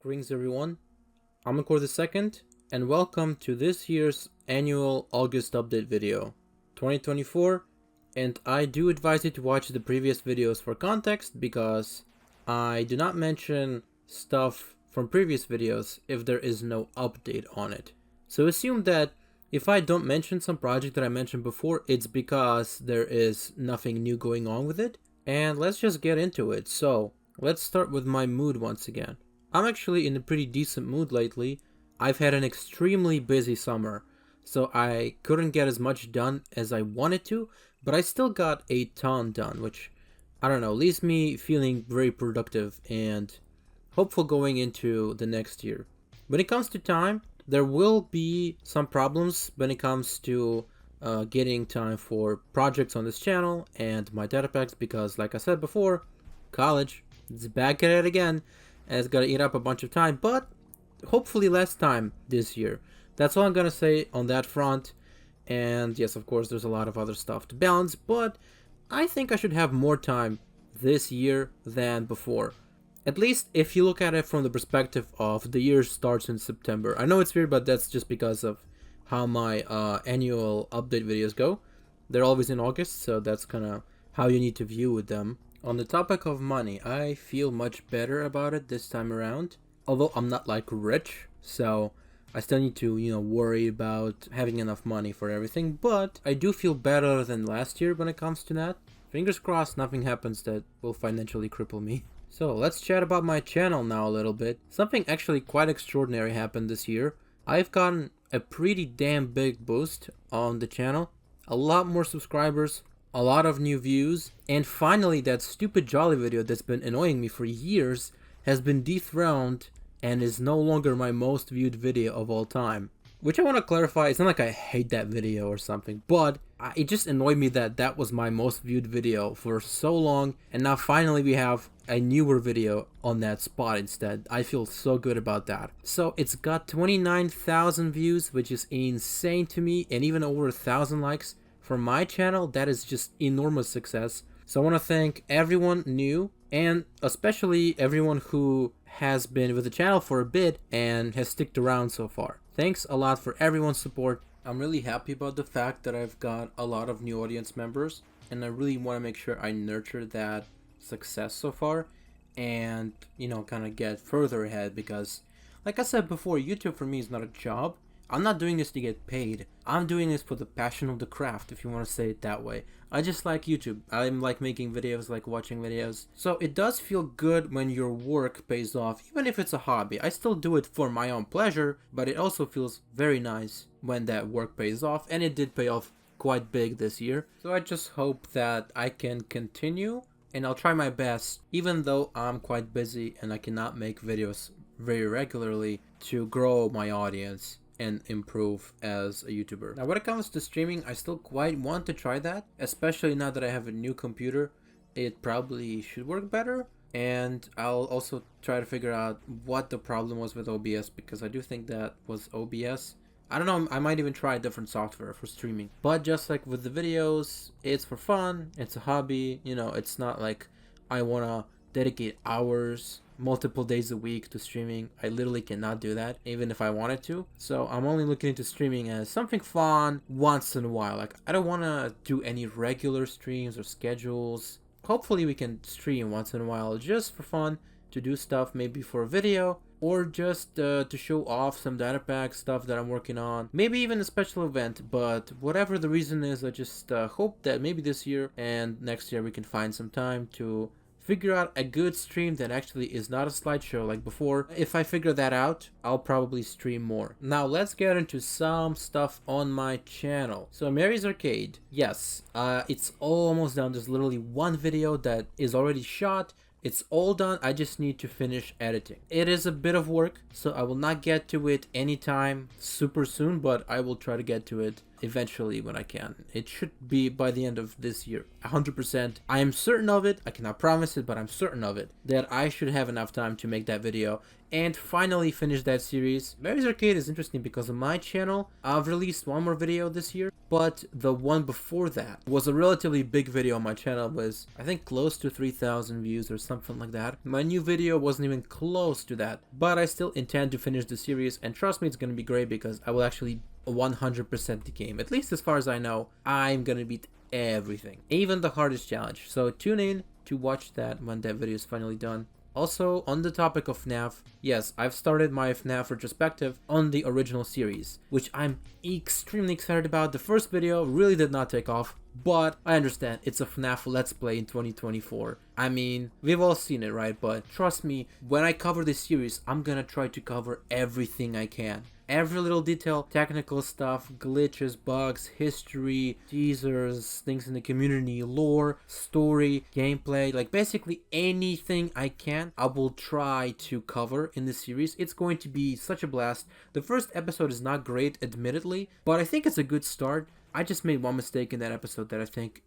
Greetings everyone, I'm Encore the Second, and welcome to this year's annual August update video, 2024, and I do advise you to watch the previous videos for context because I do not mention stuff from previous videos if there is no update on it. So assume that if I don't mention some project that I mentioned before, it's because there is nothing new going on with it, and let's just get into it. So let's start with my mood once again. I'm actually in a pretty decent mood lately. I've had an extremely busy summer, so I couldn't get as much done as I wanted to, but I still got a ton done, which, I don't know, leaves me feeling very productive and hopeful going into the next year. When it comes to time, there will be some problems when it comes to getting time for projects on this channel and my data packs because, like I said before, college, it's back at it again. And it's gonna eat up a bunch of time, but hopefully less time this year. That's all I'm gonna say on that front. And yes, of course, there's a lot of other stuff to balance, but I think I should have more time this year than before. At least if you look at it from the perspective of the year starts in September. I know it's weird, but that's just because of how my annual update videos go. They're always in August, so that's kind of how you need to view them. On the topic of money, I feel much better about it this time around. Although I'm not like rich, so I still need to, worry about having enough money for everything. But I do feel better than last year when it comes to that. Fingers crossed nothing happens that will financially cripple me. So let's chat about my channel now a little bit. Something actually quite extraordinary happened this year. I've gotten a pretty damn big boost on the channel. A lot more subscribers, a lot of new views, and finally that stupid Jolly video that's been annoying me for years has been dethroned and is no longer my most viewed video of all time. Which I want to clarify, it's not like I hate that video or something, but it just annoyed me that that was my most viewed video for so long, and now finally we have a newer video on that spot instead. I feel so good about that. So it's got 29,000 views, which is insane to me, and even over 1,000 likes. For my channel, that is just enormous success. So I want to thank everyone new and especially everyone who has been with the channel for a bit and has sticked around so far. Thanks a lot for everyone's support. I'm really happy about the fact that I've got a lot of new audience members, and I really want to make sure I nurture that success so far and, kind of get further ahead because, like I said before, YouTube for me is not a job. I'm not doing this to get paid. I'm doing this for the passion of the craft, if you want to say it that way. I just like YouTube. I like making videos, like watching videos. So it does feel good when your work pays off, even if it's a hobby. I still do it for my own pleasure, but it also feels very nice when that work pays off, and it did pay off quite big this year. So I just hope that I can continue, and I'll try my best, even though I'm quite busy and I cannot make videos very regularly, to grow my audience and improve as a YouTuber. Now when it comes to streaming, I still quite want to try that, especially now that I have a new computer. It probably should work better, and I'll also try to figure out what the problem was with OBS, because I do think that was OBS. I don't know, I might even try a different software for streaming. But just like with the videos, it's for fun, it's a hobby, it's not like I wanna dedicate hours multiple days a week to streaming. I literally cannot do that, even if I wanted to. So I'm only looking into streaming as something fun once in a while. Like, I don't want to do any regular streams or schedules. Hopefully we can stream once in a while just for fun, to do stuff maybe for a video, or just to show off some data pack stuff that I'm working on. Maybe even a special event, but whatever the reason is, I just hope that maybe this year and next year we can find some time to figure out a good stream that actually is not a slideshow like before. If I figure that out, I'll probably stream more. Now let's get into some stuff on my channel. So Mary's Arcade, yes, it's almost done. There's literally one video that is already shot. It's all done. I just need to finish editing. It is a bit of work, so I will not get to it anytime super soon, but I will try to get to it eventually when I can. It should be by the end of this year, 100%. I am certain of it. I cannot promise it, but I'm certain of it, that I should have enough time to make that video and finally finish that series. Mary's Arcade is interesting because on my channel, I've released one more video this year, but the one before that was a relatively big video on my channel. It was, I think, close to 3,000 views or something like that. My new video wasn't even close to that, but I still intend to finish the series, and trust me, it's gonna be great because I will actually 100% the game. At least as far as I know, I'm gonna beat everything, even the hardest challenge. So tune in to watch that when that video is finally done. Also, on the topic of FNaF, yes, I've started my FNaF Retrospective on the original series, which I'm extremely excited about. The first video really did not take off, but I understand it's a FNaF Let's Play in 2024. I mean, we've all seen it, right? But trust me, when I cover this series, I'm gonna try to cover everything I can. Every little detail, technical stuff, glitches, bugs, history, teasers, things in the community, lore, story, gameplay, like basically anything I can, I will try to cover in this series. It's going to be such a blast. The first episode is not great, admittedly, but I think it's a good start. I just made one mistake in that episode that I think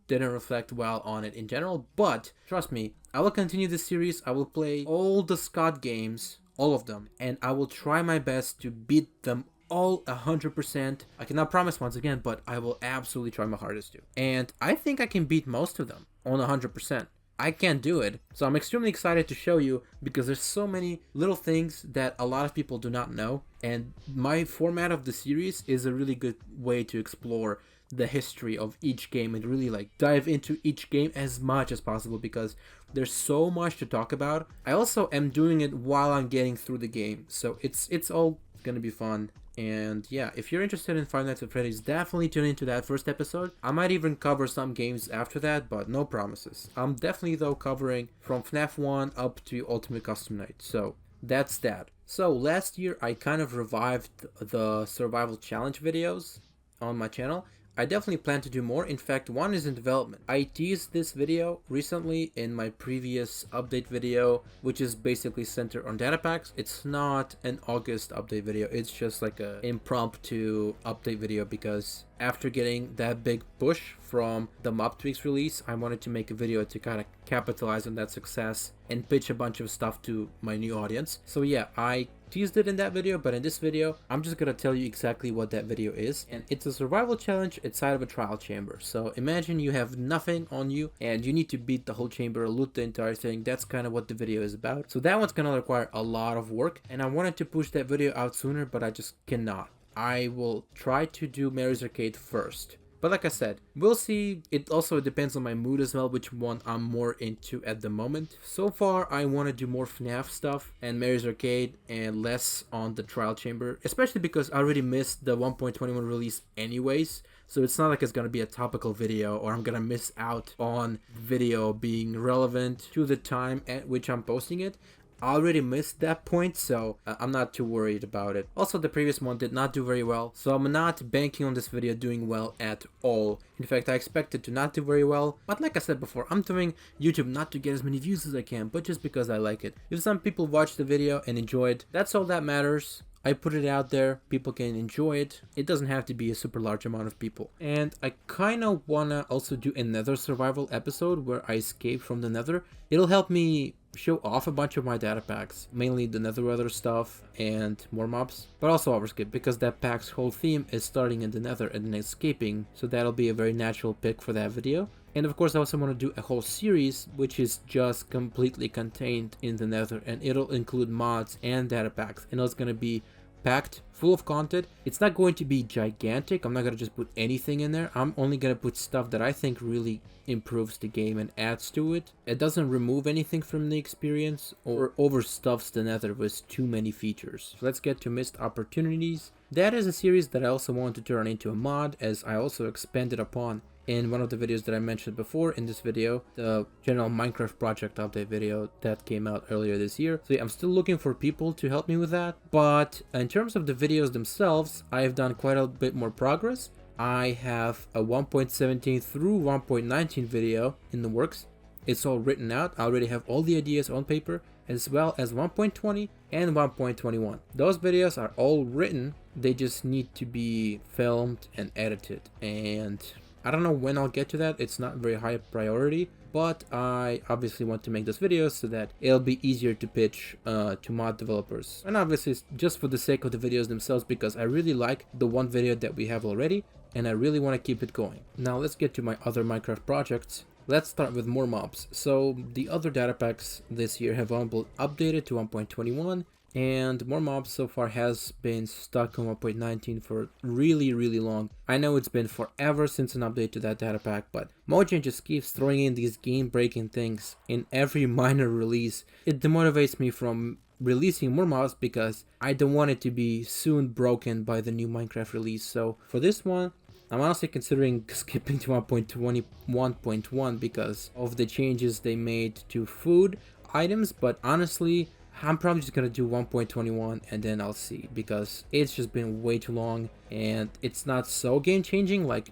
didn't reflect well on it in general, but trust me, I will continue this series. I will play all the Scott games, all of them, and I will try my best to beat them all 100%. I cannot promise once again, but I will absolutely try my hardest to. And I think I can beat most of them on 100%. I can't do it, so I'm extremely excited to show you because there's so many little things that a lot of people do not know, and my format of the series is a really good way to explore the history of each game and really like dive into each game as much as possible because there's so much to talk about. I also am doing it while I'm getting through the game, so it's all gonna be fun. And yeah, if you're interested in Five Nights at Freddy's, definitely tune into that first episode. I might even cover some games after that, but no promises. I'm definitely though covering from FNaF 1 up to Ultimate Custom Night, so that's that. So last year I kind of revived the survival challenge videos on my channel. I definitely plan to do more. In fact, one is in development. I teased this video recently in my previous update video, which is basically centered on data packs. It's not an August update video. It's just like a impromptu update video because after getting that big push from the mob tweaks release, I wanted to make a video to kind of capitalize on that success and pitch a bunch of stuff to my new audience. So yeah, I teased it in that video, but in this video, I'm just gonna tell you exactly what that video is. And it's a survival challenge inside of a trial chamber. So imagine you have nothing on you and you need to beat the whole chamber, loot the entire thing. That's kind of what the video is about. So that one's gonna require a lot of work, and I wanted to push that video out sooner, but I just cannot. I will try to do Mary's Arcade first. But like I said, we'll see. It also depends on my mood as well, which one I'm more into at the moment. So far, I want to do more FNaF stuff and Mary's Arcade and less on the trial chamber, especially because I already missed the 1.21 release anyways. So it's not like it's going to be a topical video or I'm going to miss out on video being relevant to the time at which I'm posting it. I already missed that point, so I'm not too worried about it. Also, the previous one did not do very well, so I'm not banking on this video doing well at all. In fact, I expect it to not do very well, but like I said before, I'm doing YouTube not to get as many views as I can, but just because I like it. If some people watch the video and enjoy it, that's all that matters. I put it out there, people can enjoy it. It doesn't have to be a super large amount of people. And I kind of want to also do a Nether Survival episode where I escape from the Nether. It'll help me show off a bunch of my data packs, mainly the Nether stuff and more mobs, but also Overskip, because that pack's whole theme is starting in the Nether and then escaping, so that'll be a very natural pick for that video. And of course I also want to do a whole series which is just completely contained in the Nether, and it'll include mods and data packs, and it's going to be packed full of content. It's not going to be gigantic. I'm not going to just put anything in there. I'm only going to put stuff that I think really improves the game and adds to it. It doesn't remove anything from the experience or overstuffs the Nether with too many features. So let's get to missed opportunities. That is a series that I also want to turn into a mod, as I also expanded upon in one of the videos that I mentioned before in this video, the general Minecraft project update video that came out earlier this year. So yeah, I'm still looking for people to help me with that, but in terms of the videos themselves, I've done quite a bit more progress. I have a 1.17 through 1.19 video in the works. It's all written out. I already have all the ideas on paper, as well as 1.20 and 1.21. Those videos are all written, they just need to be filmed and edited, and I don't know when I'll get to that. It's not very high priority, but I obviously want to make this video so that it'll be easier to pitch to mod developers. And obviously it's just for the sake of the videos themselves, because I really like the one video that we have already and I really want to keep it going. Now let's get to my other Minecraft projects. Let's start with more mobs. So the other data packs this year have all been updated to 1.21, and more mobs so far has been stuck on 1.19 for really long. I know it's been forever since an update to that data pack, but Mojang just keeps throwing in these game-breaking things in every minor release. It demotivates me from releasing more mobs because I don't want it to be soon broken by the new Minecraft release. So for this one, I'm honestly considering skipping to 1.21 because of the changes they made to food items, but honestly, I'm probably just gonna do 1.21 and then I'll see, because it's just been way too long and it's not so game changing like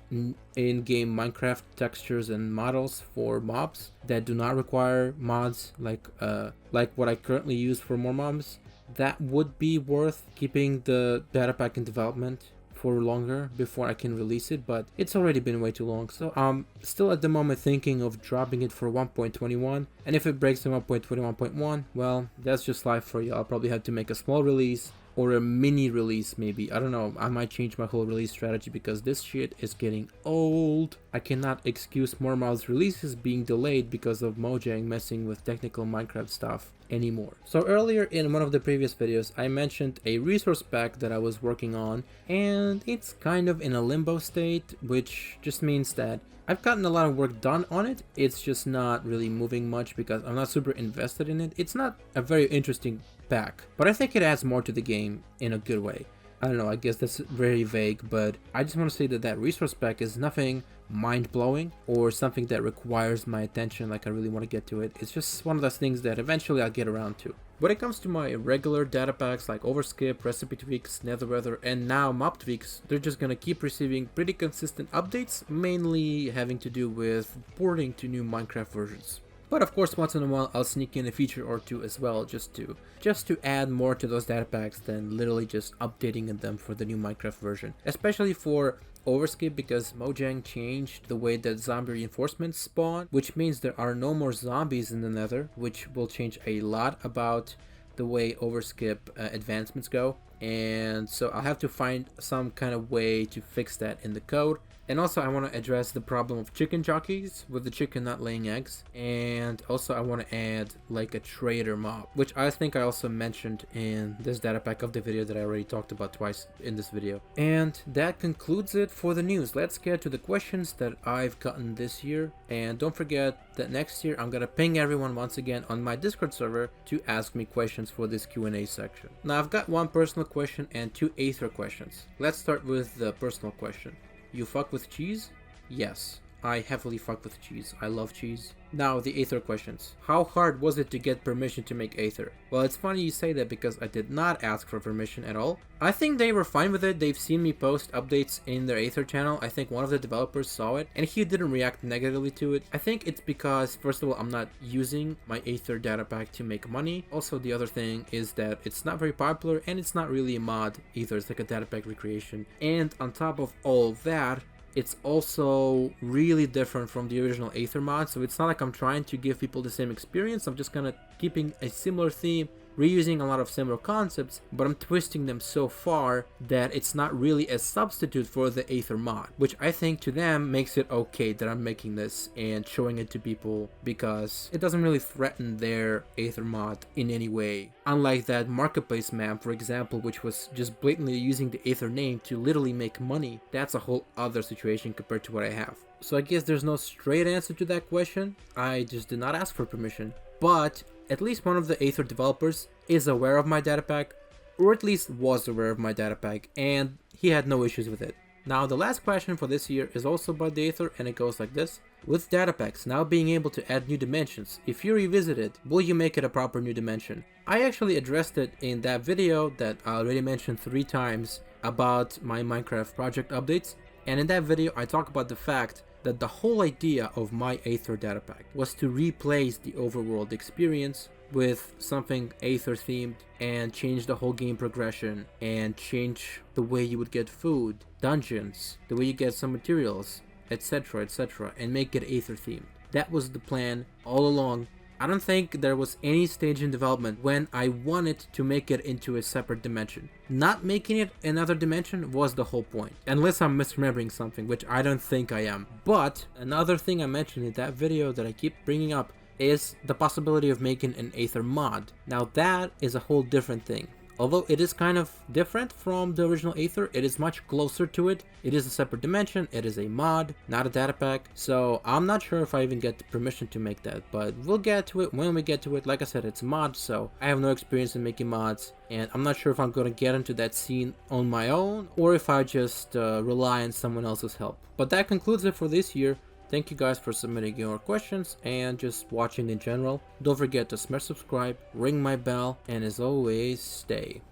in-game Minecraft textures and models for mobs that do not require mods like what I currently use for more mobs. That would be worth keeping the data pack in development for longer before I can release it, but it's already been way too long. So I'm still at the moment thinking of dropping it for 1.21, and if it breaks to 1.21.1, well, that's just life for you. I'll probably have to make a small release or a mini release maybe. I don't know, I might change my whole release strategy because this shit is getting old. I cannot excuse more mobs releases being delayed because of Mojang messing with technical Minecraft stuff anymore. So earlier in one of the previous videos I mentioned a resource pack that I was working on, and it's kind of in a limbo state, which just means that I've gotten a lot of work done on it. It's just not really moving much because I'm not super invested in it. It's not a very interesting pack, but I think it adds more to the game in a good way. I don't know, I guess that's very vague, but I just want to say that that resource pack is nothing mind-blowing or something that requires my attention, like I really want to get to it. It's just one of those things that eventually I'll get around to. When it comes to my regular data packs like Overskip, Recipe Tweaks, Nether Weather, and now Mob Tweaks, they're just gonna keep receiving pretty consistent updates, mainly having to do with porting to new Minecraft versions. But of course, once in a while I'll sneak in a feature or two as well, just to add more to those data packs than literally just updating them for the new Minecraft version. Especially for Overskip, because Mojang changed the way that zombie reinforcements spawn, which means there are no more zombies in the Nether, which will change a lot about the way Overskip advancements go. And so I'll have to find some kind of way to fix that in the code. And also I want to address the problem of chicken jockeys with the chicken not laying eggs. And also I want to add like a trader mob, which I think I also mentioned in this data pack of the video that I already talked about twice in this video. And that concludes it for the news. Let's get to the questions that I've gotten this year. And don't forget that next year I'm gonna ping everyone once again on my Discord server to ask me questions for this Q&A section. Now I've got one personal question and two Aether questions. Let's start with the personal question. You fuck with cheese? Yes, I heavily fuck with cheese. I love cheese. Now the Aether questions. How hard was it to get permission to make Aether? Well, it's funny you say that because I did not ask for permission at all. I think they were fine with it. They've seen me post updates in their Aether channel. I think one of the developers saw it and he didn't react negatively to it. I think it's because, first of all, I'm not using my Aether data pack to make money. Also, the other thing is that it's not very popular and it's not really a mod either. It's like a data pack recreation. And on top of all that, it's also really different from the original Aether mod, so it's not like I'm trying to give people the same experience. I'm just kind of keeping a similar theme, reusing a lot of similar concepts, but I'm twisting them so far that it's not really a substitute for the Aether mod, which I think to them makes it okay that I'm making this and showing it to people because it doesn't really threaten their Aether mod in any way. Unlike that marketplace map, for example, which was just blatantly using the Aether name to literally make money. That's a whole other situation compared to what I have. So I guess there's no straight answer to that question. I just did not ask for permission, but at least one of the Aether developers is aware of my data pack, or at least was aware of my data pack, and he had no issues with it. Now the last question for this year is also about the Aether, and it goes like this. With data packs now being able to add new dimensions, if you revisit it, will you make it a proper new dimension? I actually addressed it in that video that I already mentioned 3 times about my Minecraft project updates, and in that video I talk about the fact that the whole idea of my Aether data pack was to replace the overworld experience with something Aether themed and change the whole game progression and change the way you would get food, dungeons, the way you get some materials, etc, etc, and make it Aether themed. That was the plan all along. I don't think there was any stage in development when I wanted to make it into a separate dimension. Not making it another dimension was the whole point. Unless I'm misremembering something, which I don't think I am. But another thing I mentioned in that video that I keep bringing up is the possibility of making an Aether mod. Now that is a whole different thing. Although it is kind of different from the original Aether, it is much closer to it. It is a separate dimension, it is a mod, not a data pack. So I'm not sure if I even get the permission to make that, but we'll get to it when we get to it. Like I said, it's a mod, so I have no experience in making mods, and I'm not sure if I'm going to get into that scene on my own, or if I just rely on someone else's help. But that concludes it for this year. Thank you guys for submitting your questions and just watching in general. Don't forget to smash subscribe, ring my bell, and as always, stay.